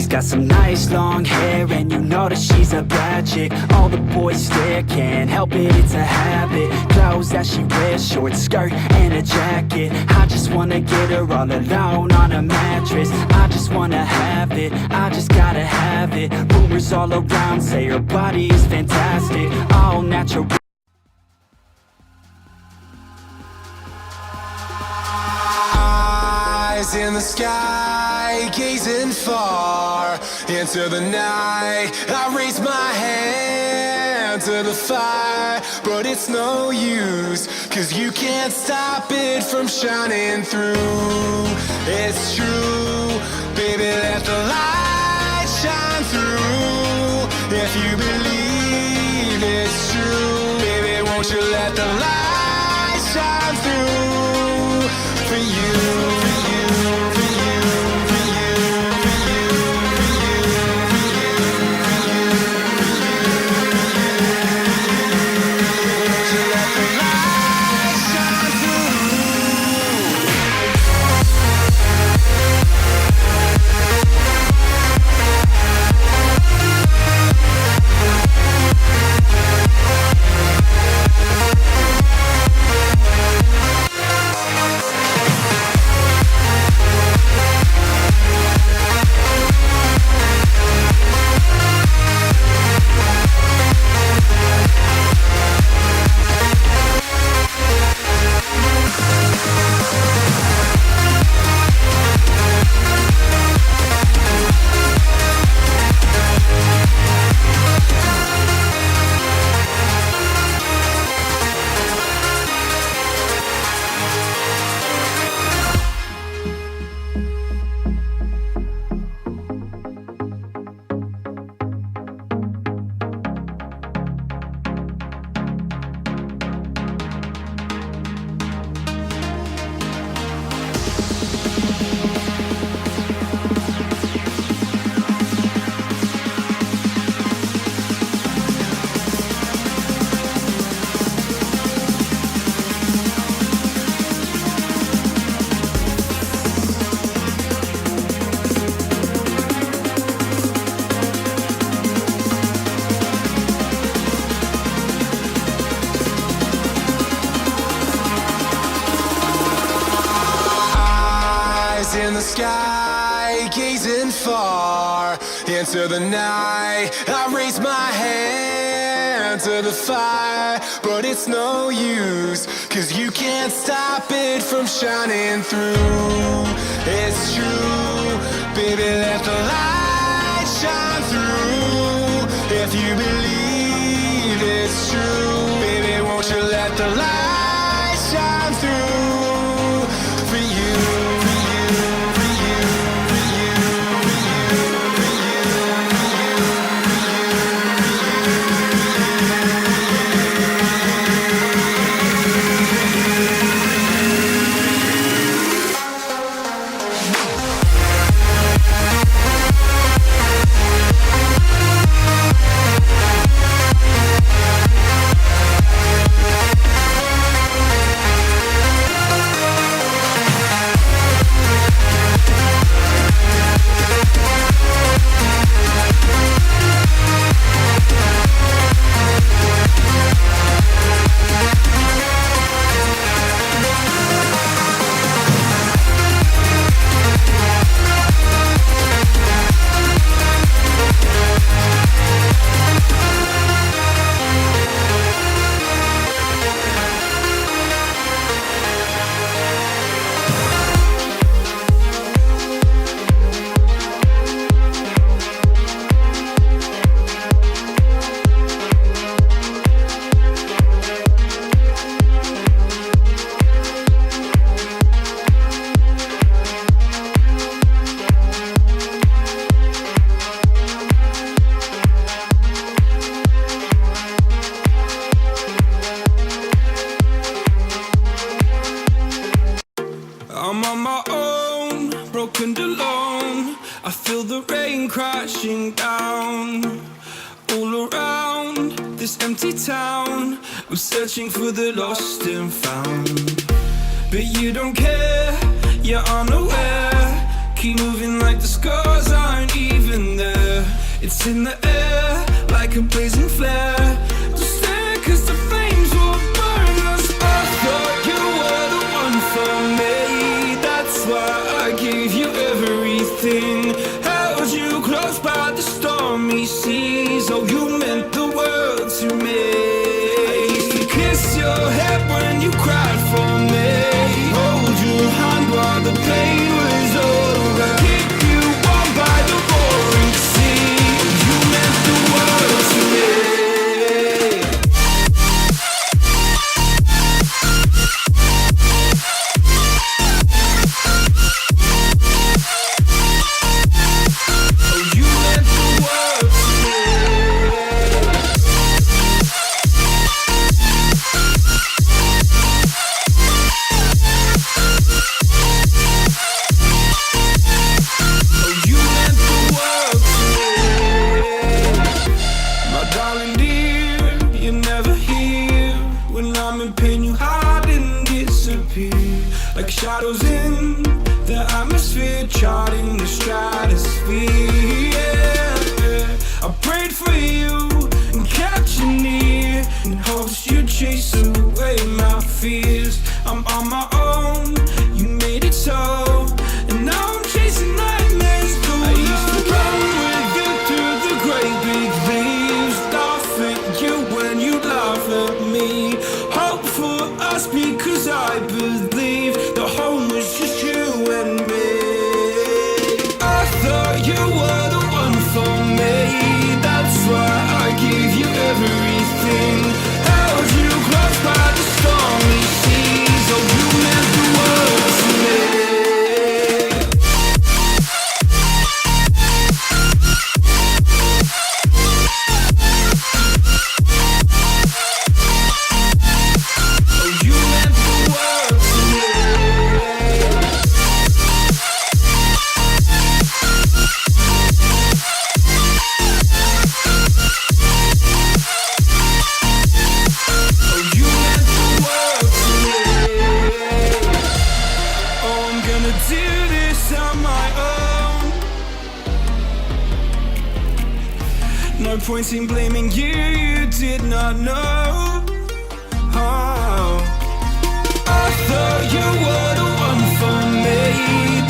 got some nice long hair, and you know that she's a bad chick. All the boys stare, can't help it, it's a habit. Clothes that she wears, short skirt and a jacket. I just wanna get her all alone on a mattress. I just wanna have it, I just gotta have it. Rumors all around say her body is fantastic, all natural. Eyes in the sky, gazing far into the night. I raise my hand to the fire, but it's no use, 'cause you can't stop it from shining through. It's true, baby, let the light shine through. If you believe it's true, baby, won't you let the light shine through for you. In the sky, gazing far into the night. I raise my hand to the fire, but it's no use, 'cause you can't stop it from shining through. It's true, baby, let the light shine through. If you believe it's true, baby, won't you let the light shine through for you. I'm on my own, broken and alone. I feel the rain crashing down all around this empty town. I'm searching for the lost and found, but you don't care, you're unaware. Keep moving like the scars aren't even It's in the air like a blazing flare. Don't stare 'cause the flames will burn us. I thought you were the one for me. That's why I gave you everything. Held you close by the stormy seas. Oh, you meant the world to me. I used to kiss your head when you cried for me. Hold your hand while the pain was over. Keep you warm by the roaring sea. You meant the world to me. Oh, you meant the world to me. Oh, you meant the world to me. My darling dear, you're never here. When I'm in pain, you hide and disappear. Like shadows in the atmosphere, charting the stratosphere. Yeah. I prayed for you and kept you near, in hopes you'd chase away my fears. I'm on my own, you made it so, and now I'm chasing nightmares through. I used to run with you through the great big leaves, laugh at you when you laugh at me. Hope for us because I believe the home was just you and me. I thought you were the one for me. That's why I gave you everything. Held you close by the stormy seas. Oh, you meant the world to me. Oh, you meant the world to me. Oh, you meant the world to me. Oh, I'm gonna do this on my own. No point in blaming you, you did not know. Oh, I thought you were the one for me.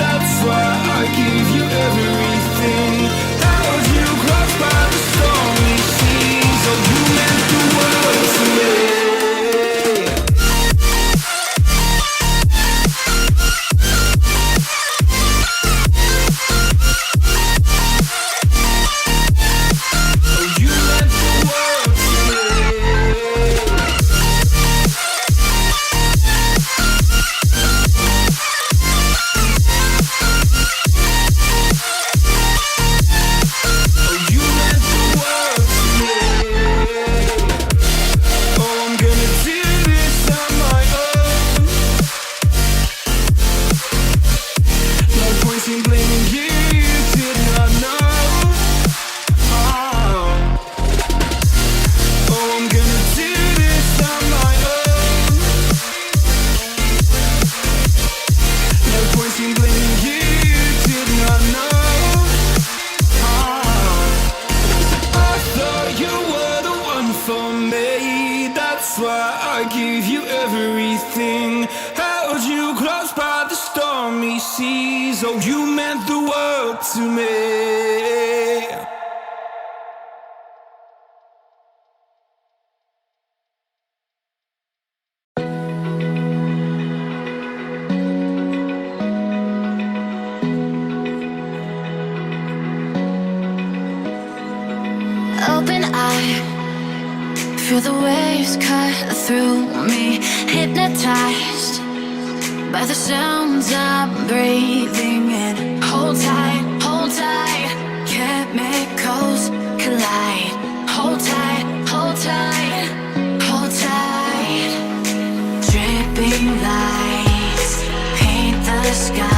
That's why I gave you everything. Held you close by the stormy seas. Oh, you meant the world to me. Oh, you meant the world to me. Oh, you meant the world to me. Oh, I'm gonna do this on my own. No point in blaming you, you did not know. Oh, I'm gonna do this on my own. No point in blaming you, you did not know. I thought you were the one for me. That's why I gave you everything. Held you close by the stormy seas. Oh, you meant the world to me. Open eye, feel the waves cut through me. Hypnotized by the sounds I'm breathing in. Hold tight, chemicals collide. Hold tight, hold tight, hold tight. Dripping lights paint the sky.